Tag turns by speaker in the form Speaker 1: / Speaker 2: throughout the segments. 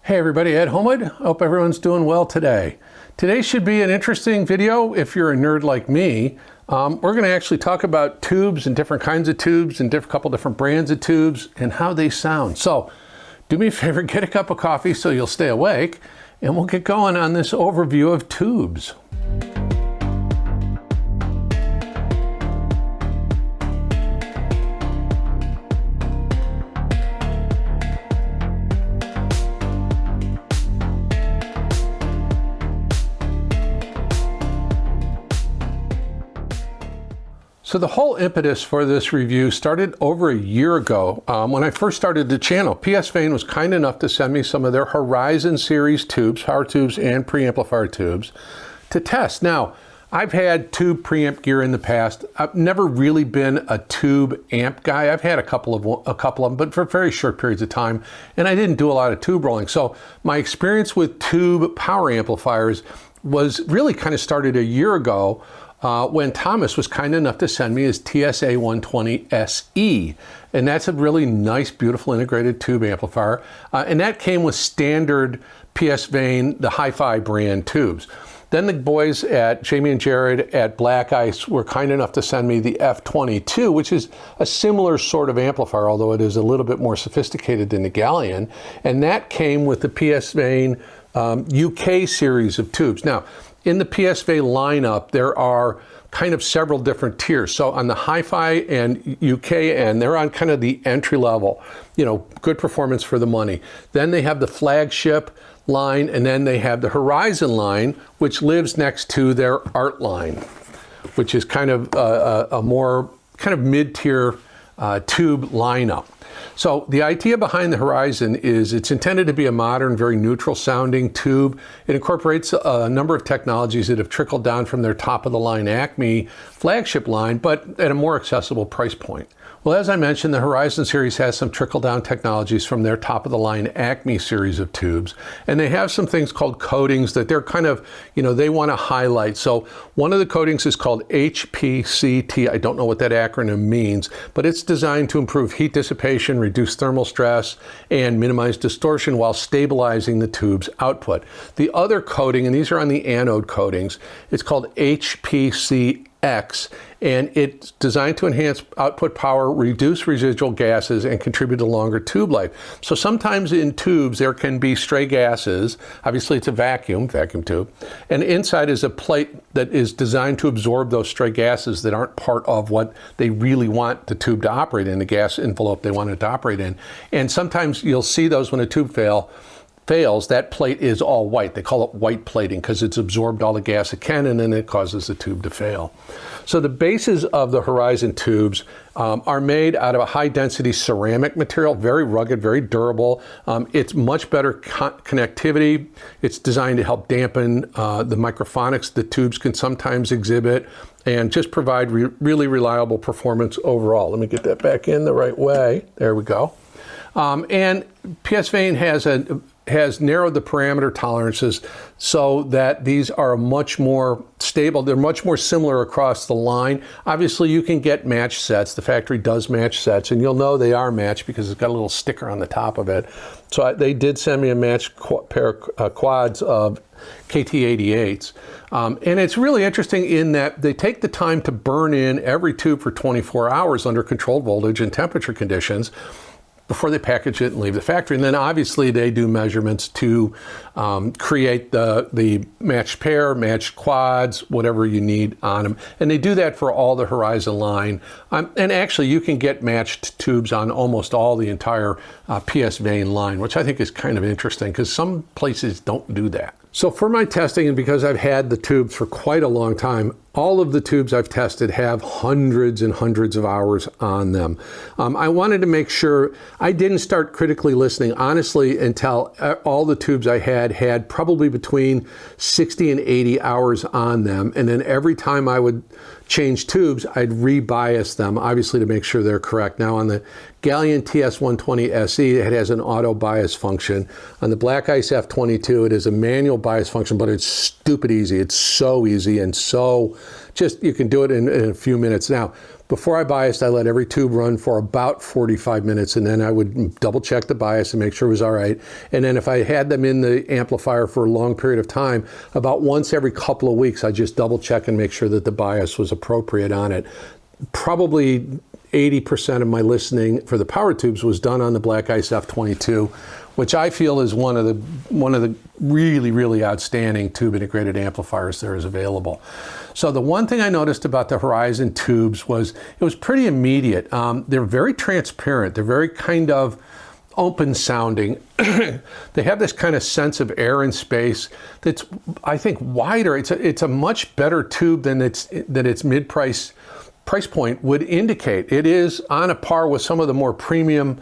Speaker 1: Hey everybody, Ed Homewood. Hope everyone's doing well today. Today should be an interesting video if you're a nerd like me. We're going to actually talk about tubes and different kinds of tubes and couple different brands of tubes and how they sound. So do me a favor, get a cup of coffee so you'll stay awake, and we'll get going on this overview of tubes. So the whole impetus for this review started over a year ago when I first started the channel. PSVANE was kind enough to send me some of their Horizon series tubes, power tubes and preamplifier tubes to test. Now, I've had tube preamp gear in the past. I've never really been a tube amp guy. I've had a couple of them, but for very short periods of time, and I didn't do a lot of tube rolling. So my experience with tube power amplifiers was really kind of started a year ago when Thomas was kind enough to send me his TSA 120 SE. And that's a really nice, beautiful integrated tube amplifier. And that came with standard PSVANE, the Hifi brand tubes. Then the boys at Jamie and Jared at Black Ice were kind enough to send me the F22, which is a similar sort of amplifier, although it is a little bit more sophisticated than the Galleon. And that came with the PSVANE UK series of tubes. Now, in the PSVANE lineup, there are kind of several different tiers. So on the Hifi and UK end, they're on kind of the entry level, you know, good performance for the money. Then they have the flagship line, and then they have the Horizon line, which lives next to their Art line, which is kind of a more kind of mid-tier tube lineup. So the idea behind the Horizon is it's intended to be a modern, very neutral sounding tube. It incorporates a number of technologies that have trickled down from their top of the line ACME flagship line, but at a more accessible price point. Well, as I mentioned, the Horizon series has some trickle-down technologies from their top-of-the-line ACME series of tubes. And they have some things called coatings that they're kind of, you know, they want to highlight. So one of the coatings is called HPCT. I don't know what that acronym means, but it's designed to improve heat dissipation, reduce thermal stress, and minimize distortion while stabilizing the tube's output. The other coating, and these are on the anode coatings, it's called HPCX, and it's designed to enhance output power, reduce residual gases, and contribute to longer tube life. So sometimes in tubes there can be stray gases. Obviously it's a vacuum tube, and inside is a plate that is designed to absorb those stray gases that aren't part of what they really want the tube to operate in, the gas envelope they want it to operate in. And sometimes you'll see those when a tube fails, that plate is all white. They call it white plating because it's absorbed all the gas it can, and then it causes the tube to fail. So the bases of the Horizon tubes are made out of a high-density ceramic material, very rugged, very durable. It's much better connectivity. It's designed to help dampen the microphonics the tubes can sometimes exhibit, and just provide really reliable performance overall. Let me get that back in the right way. There we go. And PSVANE has narrowed the parameter tolerances so that these are much more stable. They're much more similar across the line. Obviously, you can get matched sets. The factory does match sets, and you'll know they are matched because it's got a little sticker on the top of it. So they did send me a matched pair of quads of KT88s. And it's really interesting in that they take the time to burn in every tube for 24 hours under controlled voltage and temperature conditions before they package it and leave the factory. And then obviously they do measurements to create the matched pair, matched quads, whatever you need on them. And they do that for all the Horizon line. And actually you can get matched tubes on almost all the entire PSVANE line, which I think is kind of interesting because some places don't do that. So for my testing, and because I've had the tubes for quite a long time, all of the tubes I've tested have hundreds and hundreds of hours on them. I wanted to make sure I didn't start critically listening, honestly, until all the tubes I had probably between 60 and 80 hours on them. And then every time I would change tubes, I'd rebias them, obviously to make sure they're correct. Now on the Galleon TS120 SE, it has an auto bias function. On the Black Ice F22, it is a manual bias function, but it's stupid easy. It's so easy and so just, you can do it in a few minutes. Now, before I biased, I let every tube run for about 45 minutes, and then I would double check the bias and make sure it was all right. And then if I had them in the amplifier for a long period of time, about once every couple of weeks, I just double check and make sure that the bias was appropriate on it. Probably 80% of my listening for the power tubes was done on the Black Ice F22, which I feel is one of the really, really outstanding tube integrated amplifiers there is available. So the one thing I noticed about the Horizon tubes was it was pretty immediate. They're very transparent. They're very kind of open sounding. They have this kind of sense of air and space that's, I think, wider. It's a much better tube than its mid-price point would indicate. It is on a par with some of the more premium,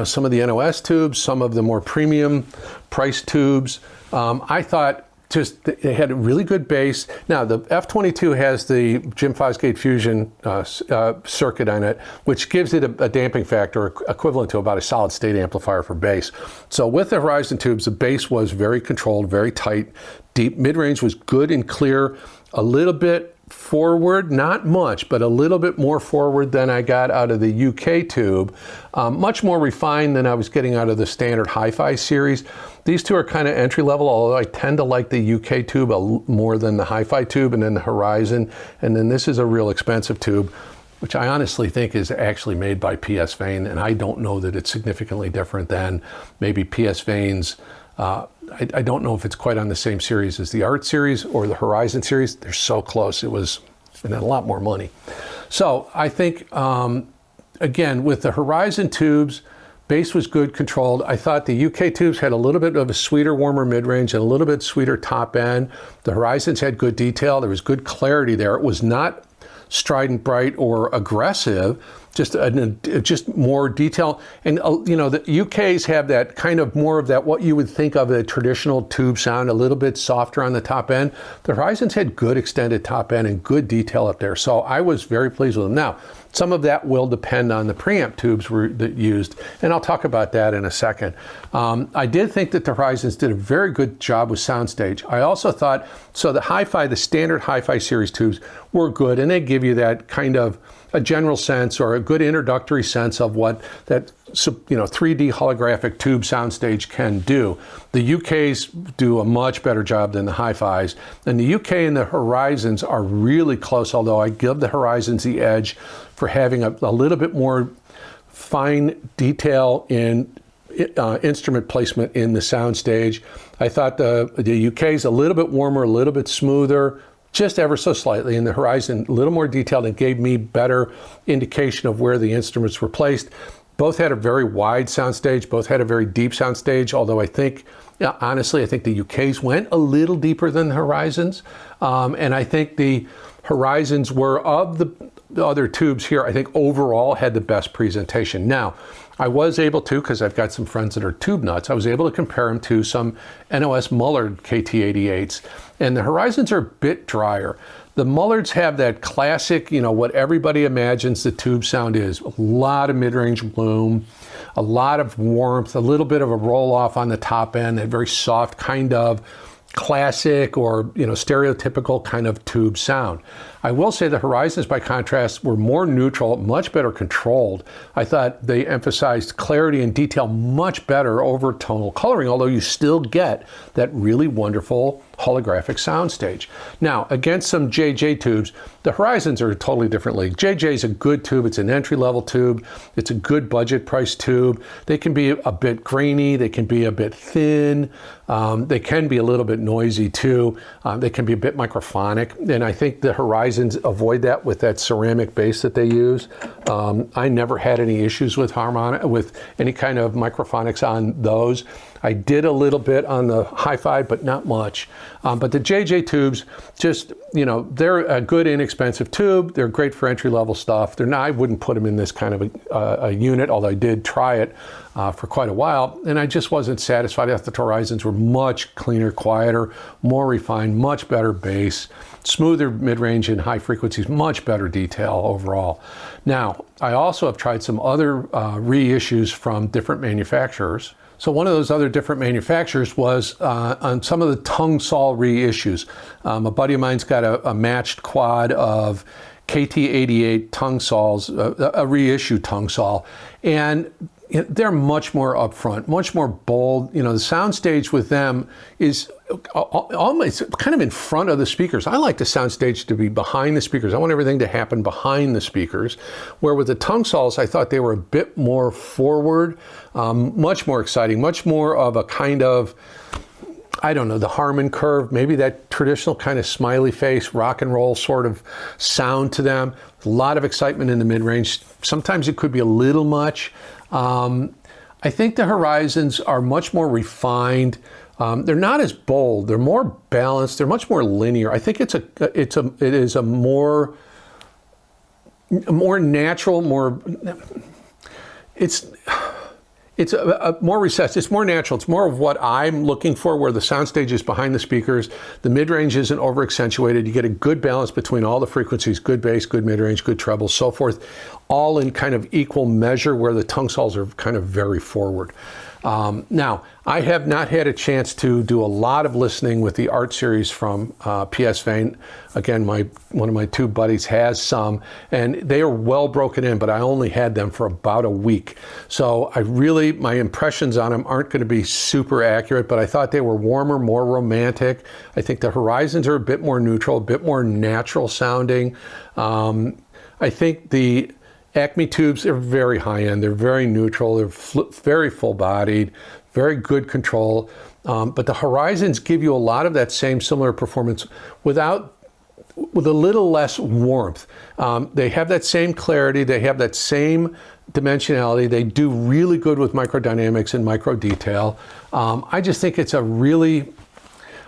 Speaker 1: some of the NOS tubes, some of the more premium price tubes. I thought just they had a really good bass. Now the F22 has the Jim Fosgate Fusion circuit on it, which gives it a damping factor equivalent to about a solid state amplifier for bass. So with the Horizon tubes, the bass was very controlled, very tight, deep. Mid-range was good and clear, a little bit forward, not much, but a little bit more forward than I got out of the UK tube. Much more refined than I was getting out of the standard Hifi series. These two are kind of entry level, although I tend to like the UK tube more than the Hifi tube, and then the Horizon. And then this is a real expensive tube, which I honestly think is actually made by PSVANE, and I don't know that it's significantly different than maybe PSVANE's. I don't know if it's quite on the same series as the Art series or the Horizon series. They're so close. It was a lot more money. So I think, again, with the Horizon tubes, bass was good, controlled. I thought the UK tubes had a little bit of a sweeter, warmer mid-range and a little bit sweeter top end. The Horizons had good detail. There was good clarity there. It was not strident, bright, or aggressive, just more detail. And the UKs have that kind of more of that what you would think of a traditional tube sound, a little bit softer on the top end. The Horizons had good extended top end and good detail up there, so I was very pleased with them. Now, some of that will depend on the preamp tubes that used, and I'll talk about that in a second. I did think that the Horizons did a very good job with soundstage. I also thought, so the standard Hifi series tubes were good, and they give you that kind of a general sense or a good introductory sense of what that 3D holographic tube soundstage can do. The UKs do a much better job than the Hifis, and the UK and the Horizons are really close, although I give the Horizons the edge for having a little bit more fine detail in instrument placement in the soundstage. I thought the UK's a little bit warmer, a little bit smoother, just ever so slightly, and the Horizon a little more detailed and gave me better indication of where the instruments were placed. Both had a very wide soundstage, both had a very deep soundstage, although I think, honestly, I think the UKs went a little deeper than the Horizons, and I think the Horizons were, of the other tubes here, I think overall had the best presentation. Now, I was able to, because I've got some friends that are tube nuts, I was able to compare them to some NOS Mullard KT88s, and the Horizons are a bit drier. The Mullards have that classic, what everybody imagines the tube sound is. A lot of mid-range bloom, a lot of warmth, a little bit of a roll-off on the top end, that very soft kind of classic or stereotypical kind of tube sound. I will say the Horizons, by contrast, were more neutral, much better controlled. I thought they emphasized clarity and detail much better over tonal coloring, although you still get that really wonderful holographic soundstage. Now, against some JJ tubes, the Horizons are a totally different league. JJ is a good tube. It's an entry-level tube. It's a good budget price tube. They can be a bit grainy. They can be a bit thin. They can be a little bit noisy too. They can be a bit microphonic, and I think the Horizons avoid that with that ceramic base that they use. I never had any issues with any kind of microphonics on those. I did a little bit on the Hifi, but not much. But the JJ tubes, just, you know, they're a good inexpensive tube. They're great for entry-level stuff. They're not, I wouldn't put them in this kind of a unit, although I did try it for quite a while, and I just wasn't satisfied. I thought the Horizons were much cleaner, quieter, more refined, much better bass, smoother mid-range and high frequencies, much better detail overall. Now, I also have tried some other reissues from different manufacturers. So one of those other different manufacturers was on some of the tongue saw reissues. A buddy of mine's got a matched quad of KT88 tongue saws, a reissue tongue saw, and they're much more upfront, much more bold. You know, the soundstage with them is almost kind of in front of the speakers. I like the soundstage to be behind the speakers. I want everything to happen behind the speakers. Where with the tongue saws, I thought they were a bit more forward, much more exciting, much more of a kind of, I don't know, the Harman curve, maybe that traditional kind of smiley face, rock and roll sort of sound to them. A lot of excitement in the mid-range. Sometimes it could be a little much. I think the Horizons are much more refined. They're not as bold. They're more balanced. They're much more linear. I think it is a more natural, it's a more recessed, it's more natural, it's more of what I'm looking for, where the soundstage is behind the speakers, the mid-range isn't over-accentuated, you get a good balance between all the frequencies, good bass, good mid-range, good treble, so forth, all in kind of equal measure, where the tongue saws are kind of very forward. Now, I have not had a chance to do a lot of listening with the Art series from PSVANE. Again, one of my two buddies has some, and they are well broken in, but I only had them for about a week. So my impressions on them aren't going to be super accurate, but I thought they were warmer, more romantic. I think the Horizons are a bit more neutral, a bit more natural sounding. I think the ACME tubes are very high-end. They're very neutral. They're very full-bodied, very good control. But the Horizons give you a lot of that same similar performance with a little less warmth. They have that same clarity. They have that same dimensionality. They do really good with microdynamics and micro detail. I just think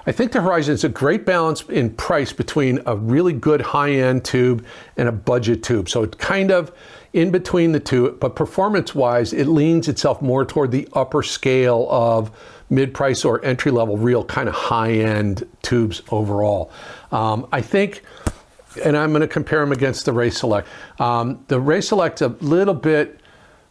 Speaker 1: I think the Horizon is a great balance in price between a really good high-end tube and a budget tube. So it's kind of in between the two, but performance-wise, it leans itself more toward the upper scale of mid-price or entry-level, real kind of high-end tubes overall. I think, and I'm going to compare them against the Ray Select. The Ray Select's a little bit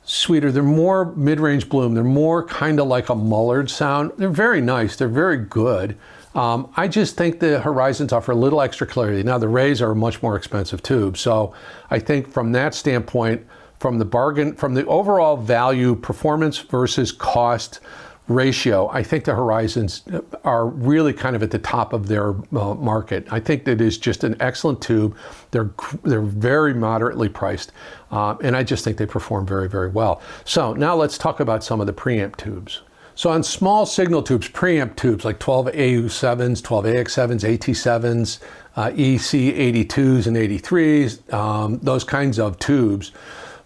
Speaker 1: sweeter. They're more mid-range bloom. They're more kind of like a Mullard sound. They're very nice. They're very good. I just think the Horizons offer a little extra clarity. Now, the Rays are a much more expensive tube. So I think from that standpoint, from the overall value, performance versus cost ratio, I think the Horizons are really kind of at the top of their market. I think that is just an excellent tube. They're very moderately priced, and I just think they perform very, very well. So now let's talk about some of the preamp tubes. So on small signal tubes, preamp tubes like 12 AU7s, 12 AX7s, AT7s, EC82s and 83s, those kinds of tubes,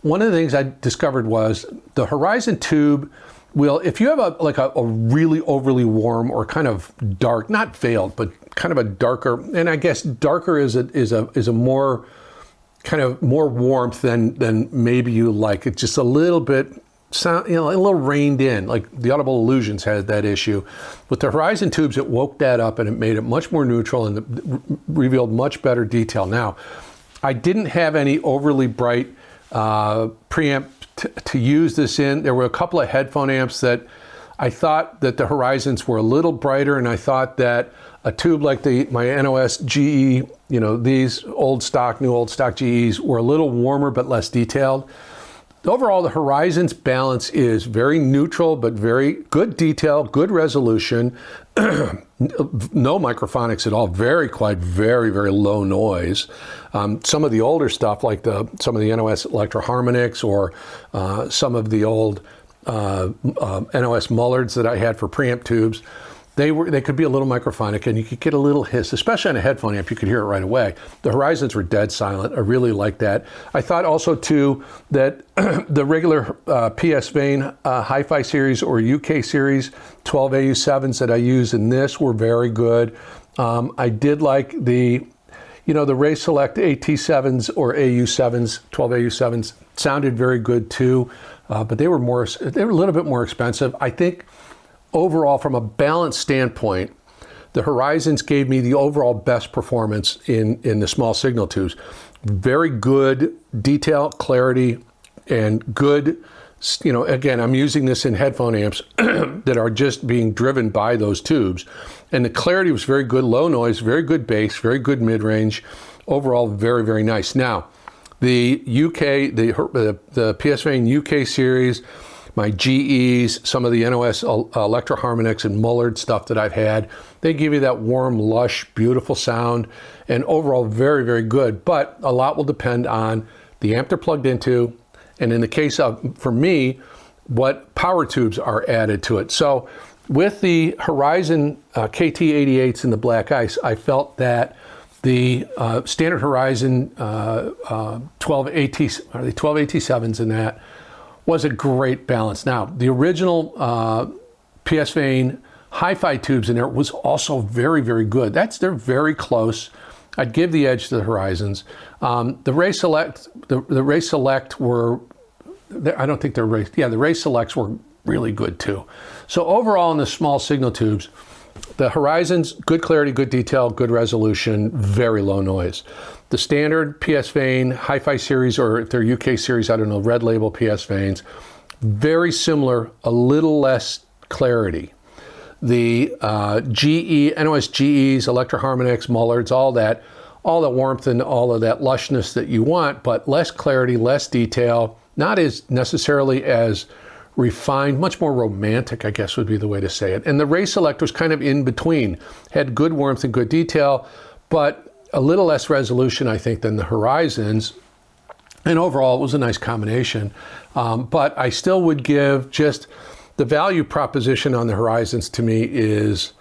Speaker 1: one of the things I discovered was the Horizon tube will, if you have a really overly warm or kind of dark, not veiled, but kind of a darker, and I guess darker is a more kind of more warmth than maybe you like. It's just a little bit a little reined in, like the Audible Illusions had that issue. With the Horizon tubes, it woke that up and it made it much more neutral and revealed much better detail. Now, I didn't have any overly bright preamp to use this in. There were a couple of headphone amps that I thought that the Horizons were a little brighter, and I thought that a tube like my NOS GE, these new old stock GEs were a little warmer but less detailed. Overall, the Horizon's balance is very neutral, but very good detail, good resolution, no microphonics at all, very quiet, very, very low noise. Some of the older stuff, like some of the NOS Electro-Harmonics or some of the old NOS Mullards that I had for preamp tubes, they could be a little microphonic, and you could get a little hiss, especially on a headphone amp. You could hear it right away. The Horizons were dead silent. I really like that. I thought also too that the regular PSVANE Hifi series or UK series 12 AU7s that I use in this were very good. I did like the Ray Select AT7s or AU7s, 12 AU7s sounded very good too, but they were a little bit more expensive. I think overall, from a balance standpoint, the Horizons gave me the overall best performance in the small signal tubes. Very good detail, clarity, and good, again, I'm using this in headphone amps that are just being driven by those tubes. And the clarity was very good, low noise, very good bass, very good mid-range. Overall, very, very nice. Now, the UK, the PSVANE UK series, my GEs, some of the NOS Electro Harmonix and Mullard stuff that I've had, they give you that warm, lush, beautiful sound, and overall very, very good. But a lot will depend on the amp they're plugged into, and in the case of, for me, what power tubes are added to it. So with the Horizon KT88s in the Black Ice, I felt that the standard Horizon 12 AT7s in that was a great balance. Now, the original PSVANE Hifi tubes in there was also very, very good. They're very close. I'd give the edge to the Horizons. The Ray Select, the Ray Select were, I don't think they're Ray, yeah, the Ray Selects were really good too. So overall in the small signal tubes, the Horizons, good clarity, good detail, good resolution, very low noise. The standard PSVANE Hifi series, or if they're UK series, I don't know, red label PSVANEs, very similar, a little less clarity. The NOS GEs, Electro Harmonix, Mullards, all that warmth and all of that lushness that you want, but less clarity, less detail, not as necessarily as refined, much more romantic, I guess would be the way to say it. And the Ray Select was kind of in between, had good warmth and good detail, but a little less resolution, I think, than the Horizons. And overall, it was a nice combination. But I still would give just the value proposition on the Horizons to me is,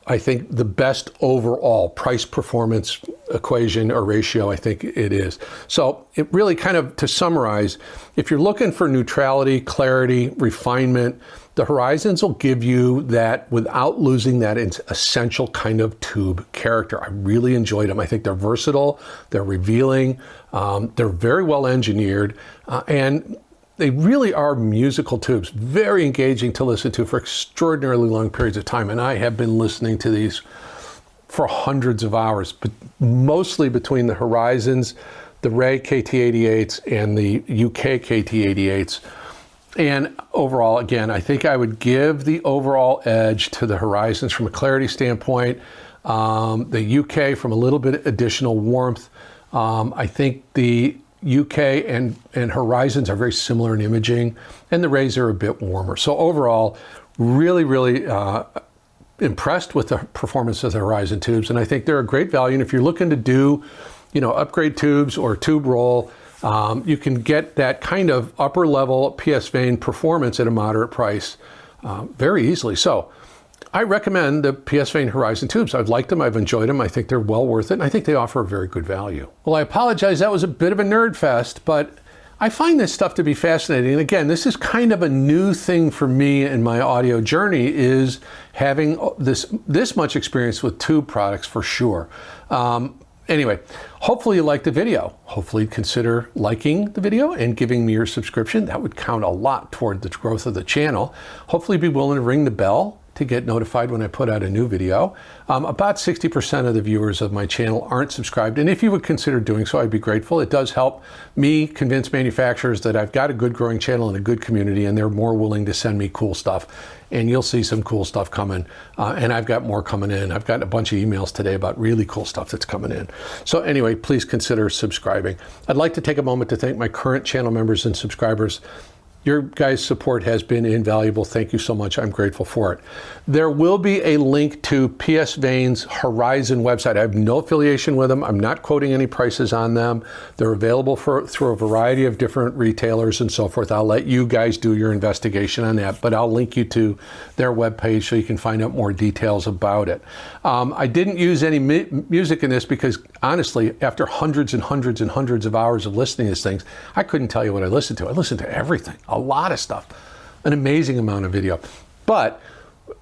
Speaker 1: I think, the best overall price performance equation or ratio, I think it is. So it really kind of, to summarize, if you're looking for neutrality, clarity, refinement, the Horizons will give you that without losing that essential kind of tube character. I really enjoyed them. I think they're versatile, they're revealing, they're very well engineered, and they really are musical tubes, very engaging to listen to for extraordinarily long periods of time. And I have been listening to these for hundreds of hours, but mostly between the Horizons, the Ray KT88s, and the UK KT88s. And overall, again, I think I would give the overall edge to the Horizons from a clarity standpoint, the UK from a little bit additional warmth. I think the UK and Horizons are very similar in imaging, and the Rays are a bit warmer. So overall, really, really impressed with the performance of the Horizon tubes, and I think they're a great value. And if you're looking to do, upgrade tubes or tube roll, you can get that kind of upper level PSVANE performance at a moderate price very easily. So I recommend the PSVANE Horizon tubes. I've liked them, I've enjoyed them, I think they're well worth it, and I think they offer a very good value. Well, I apologize, that was a bit of a nerd fest, but I find this stuff to be fascinating. And again, this is kind of a new thing for me in my audio journey, is having this much experience with tube products for sure. Anyway, hopefully you liked the video. Hopefully consider liking the video and giving me your subscription. That would count a lot toward the growth of the channel. Hopefully be willing to ring the bell to get notified when I put out a new video. About 60% of the viewers of my channel aren't subscribed, and if you would consider doing so, I'd be grateful. It does help me convince manufacturers that I've got a good growing channel and a good community, and they're more willing to send me cool stuff. And you'll see some cool stuff coming, and I've got more coming in. I've got a bunch of emails today about really cool stuff that's coming in. So anyway, please consider subscribing. I'd like to take a moment to thank my current channel members and subscribers. Your guys' support has been invaluable. Thank you so much. I'm grateful for it. There will be a link to PSVANE's Horizon website. I have no affiliation with them. I'm not quoting any prices on them. They're available through a variety of different retailers and so forth. I'll let you guys do your investigation on that, but I'll link you to their webpage so you can find out more details about it. I didn't use any music in this because, honestly, after hundreds and hundreds and hundreds of hours of listening to these things, I couldn't tell you what I listened to. I listened to everything. A lot of stuff, an amazing amount of video, but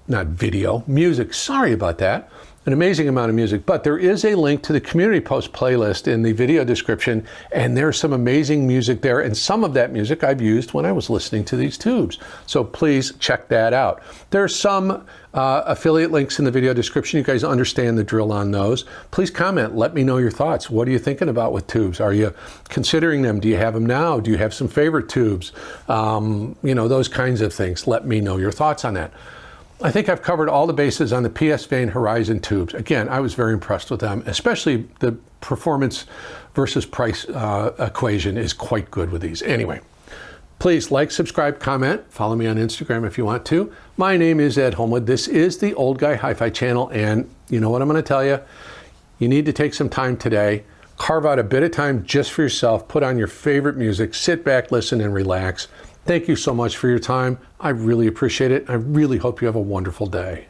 Speaker 1: not video, music. Sorry about that. An amazing amount of music, but there is a link to the community post playlist in the video description, and there's some amazing music there, and some of that music I've used when I was listening to these tubes. So please check that out. There's some affiliate links in the video description. You guys understand the drill on those. Please comment. Let me know your thoughts. What are you thinking about with tubes? Are you considering them? Do you have them now? Do you have some favorite tubes? You know, those kinds of things. Let me know your thoughts on that. I think I've covered all the bases on the PSVANE Horizon tubes. Again, I was very impressed with them, especially the performance versus price equation is quite good with these. Anyway, please like, subscribe, comment, follow me on Instagram if you want to. My name is Ed Homewood. This is the Old Guy Hi-Fi channel, and you know what I'm going to tell you? You need to take some time today, carve out a bit of time just for yourself, put on your favorite music, sit back, listen, and relax. Thank you so much for your time. I really appreciate it. I really hope you have a wonderful day.